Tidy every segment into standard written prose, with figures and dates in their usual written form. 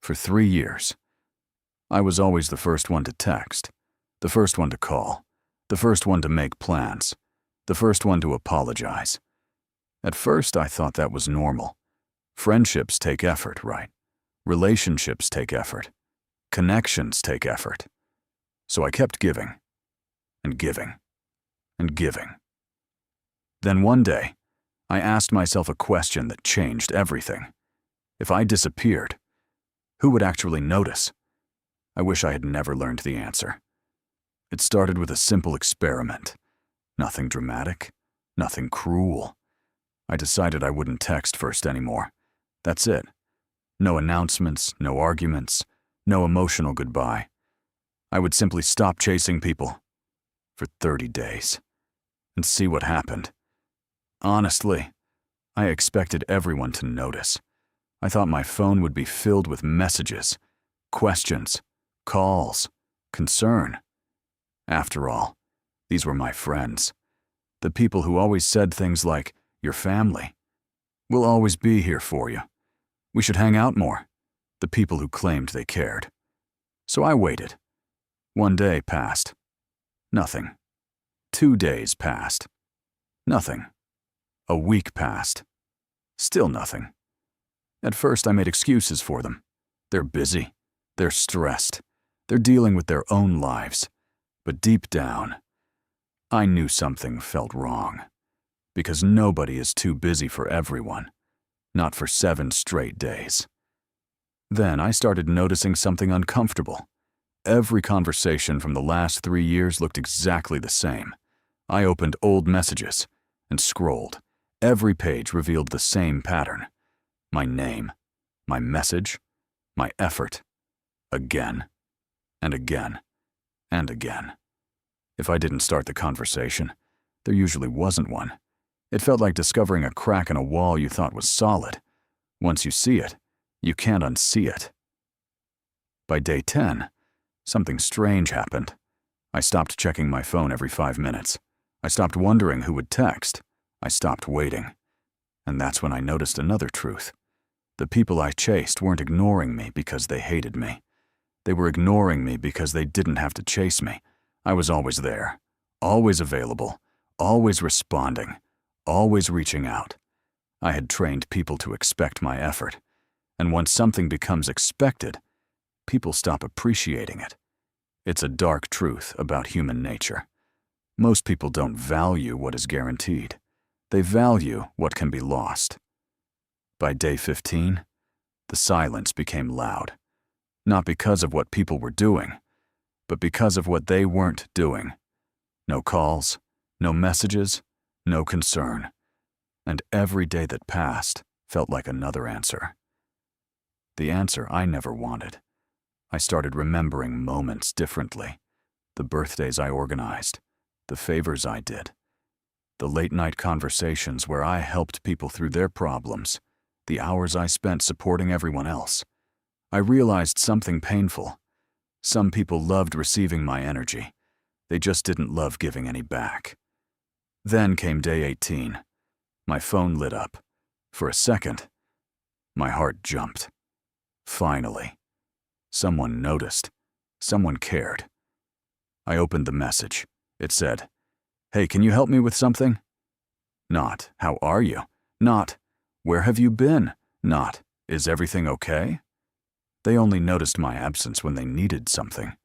For 3 years, I was always the first one to text, the first one to call, the first one to make plans, the first one to apologize. At first, I thought that was normal. Friendships take effort, right? Relationships take effort. Connections take effort. So I kept giving, and giving, and giving. Then one day, I asked myself a question that changed everything. If I disappeared, who would actually notice? I wish I had never learned the answer. It started with a simple experiment. Nothing dramatic, nothing cruel. I decided I wouldn't text first anymore. That's it. No announcements, no arguments, no emotional goodbye. I would simply stop chasing people for 30 days and see what happened. Honestly, I expected everyone to notice. I thought my phone would be filled with messages, questions, calls, concern. After all, these were my friends. The people who always said things like, "Your family. We'll always be here for you. We should hang out more." The people who claimed they cared. So I waited. 1 day passed. Nothing. 2 days passed. Nothing. A week passed. Still nothing. At first, I made excuses for them. They're busy. They're stressed. They're dealing with their own lives. But deep down, I knew something felt wrong. Because nobody is too busy for everyone. Not for 7 straight days. Then I started noticing something uncomfortable. Every conversation from the last 3 years looked exactly the same. I opened old messages and scrolled. Every page revealed the same pattern. My name, my message, my effort. Again, and again, and again. If I didn't start the conversation, there usually wasn't one. It felt like discovering a crack in a wall you thought was solid. Once you see it, you can't unsee it. By day 10, something strange happened. I stopped checking my phone every 5 minutes. I stopped wondering who would text. I stopped waiting. And that's when I noticed another truth. The people I chased weren't ignoring me because they hated me. They were ignoring me because they didn't have to chase me. I was always there, always available, always responding, always reaching out. I had trained people to expect my effort. And once something becomes expected, people stop appreciating it. It's a dark truth about human nature. Most people don't value what is guaranteed. They value what can be lost. By day 15, the silence became loud. Not because of what people were doing, but because of what they weren't doing. No calls, no messages, no concern. And every day that passed felt like another answer. The answer I never wanted. I started remembering moments differently. The birthdays I organized, the favors I did, the late-night conversations where I helped people through their problems, the hours I spent supporting everyone else. I realized something painful. Some people loved receiving my energy. They just didn't love giving any back. Then came day 18. My phone lit up. For a second, my heart jumped. Finally, someone noticed. Someone cared. I opened the message. It said, "Hey, can you help me with something?" Not, "How are you?" Not, "Where have you been?" Not, "Is everything okay?" They only noticed my absence when they needed something.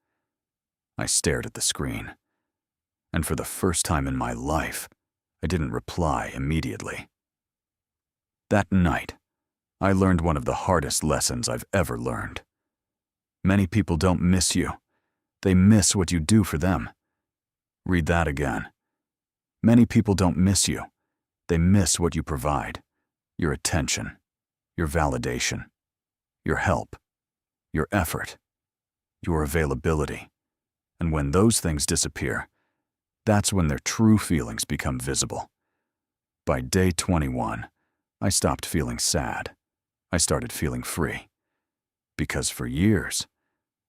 I stared at the screen. And for the first time in my life, I didn't reply immediately. That night, I learned one of the hardest lessons I've ever learned. Many people don't miss you. They miss what you do for them. Read that again. Many people don't miss you. They miss what you provide. Your attention, your validation, your help, your effort, your availability. And when those things disappear, that's when their true feelings become visible. By day 21, I stopped feeling sad. I started feeling free. Because for years,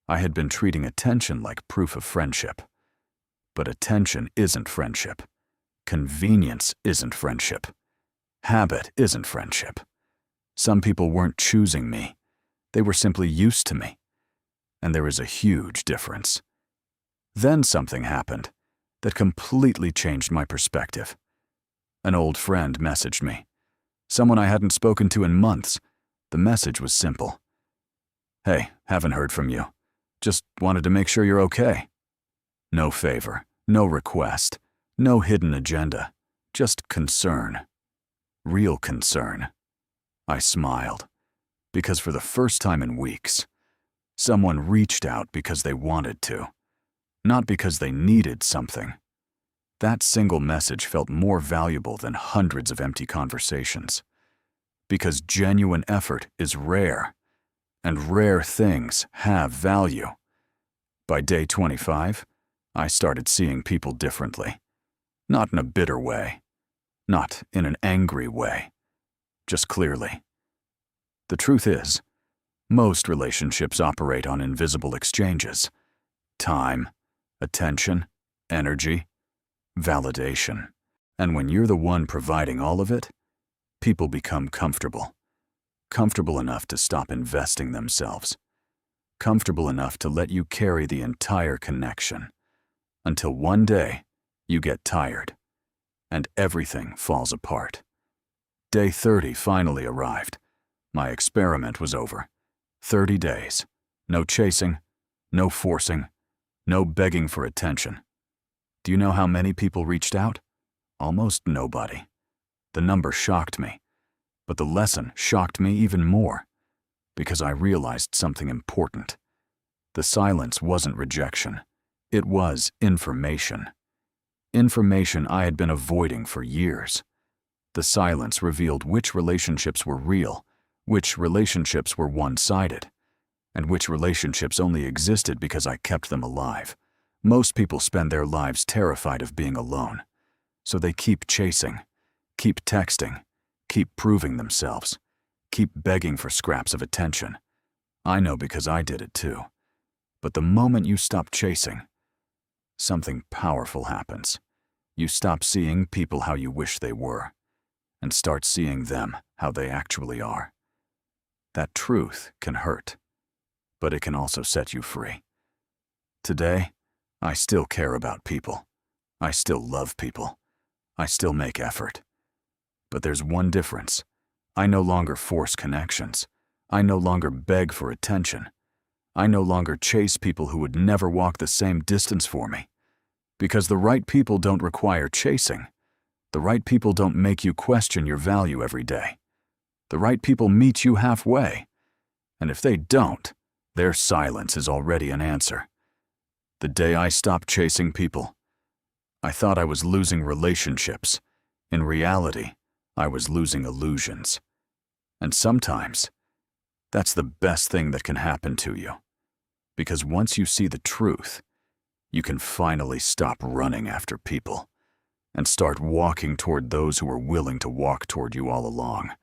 I had been treating attention like proof of friendship. But attention isn't friendship. Convenience isn't friendship. Habit isn't friendship. Some people weren't choosing me. They were simply used to me. And there is a huge difference. Then something happened that completely changed my perspective. An old friend messaged me. Someone I hadn't spoken to in months. The message was simple. "Hey, haven't heard from you. Just wanted to make sure you're okay." No favor, no request, no hidden agenda, just concern. Real concern. I smiled, because for the first time in weeks, someone reached out because they wanted to, not because they needed something. That single message felt more valuable than hundreds of empty conversations. Because genuine effort is rare, and rare things have value. By day 25, I started seeing people differently. Not in a bitter way, not in an angry way, just clearly. The truth is, most relationships operate on invisible exchanges: time, attention, energy, validation. And when you're the one providing all of it, people become comfortable. Comfortable enough to stop investing themselves. Comfortable enough to let you carry the entire connection. Until one day, you get tired, and everything falls apart. Day 30 finally arrived. My experiment was over. 30 days. No chasing, no forcing, no begging for attention. Do you know how many people reached out? Almost nobody. The number shocked me, but the lesson shocked me even more, because I realized something important. The silence wasn't rejection. It was information. Information I had been avoiding for years. The silence revealed which relationships were real, which relationships were one-sided, and which relationships only existed because I kept them alive. Most people spend their lives terrified of being alone, so they keep chasing, keep texting, keep proving themselves, keep begging for scraps of attention. I know because I did it too. But the moment you stop chasing, something powerful happens. You stop seeing people how you wish they were, and start seeing them how they actually are. That truth can hurt, but it can also set you free. Today, I still care about people. I still love people. I still make effort. But there's one difference. I no longer force connections. I no longer beg for attention. I no longer chase people who would never walk the same distance for me. Because the right people don't require chasing. The right people don't make you question your value every day. The right people meet you halfway. And if they don't, their silence is already an answer. The day I stopped chasing people, I thought I was losing relationships. In reality, I was losing illusions. And sometimes, that's the best thing that can happen to you. Because once you see the truth, you can finally stop running after people and start walking toward those who are willing to walk toward you all along.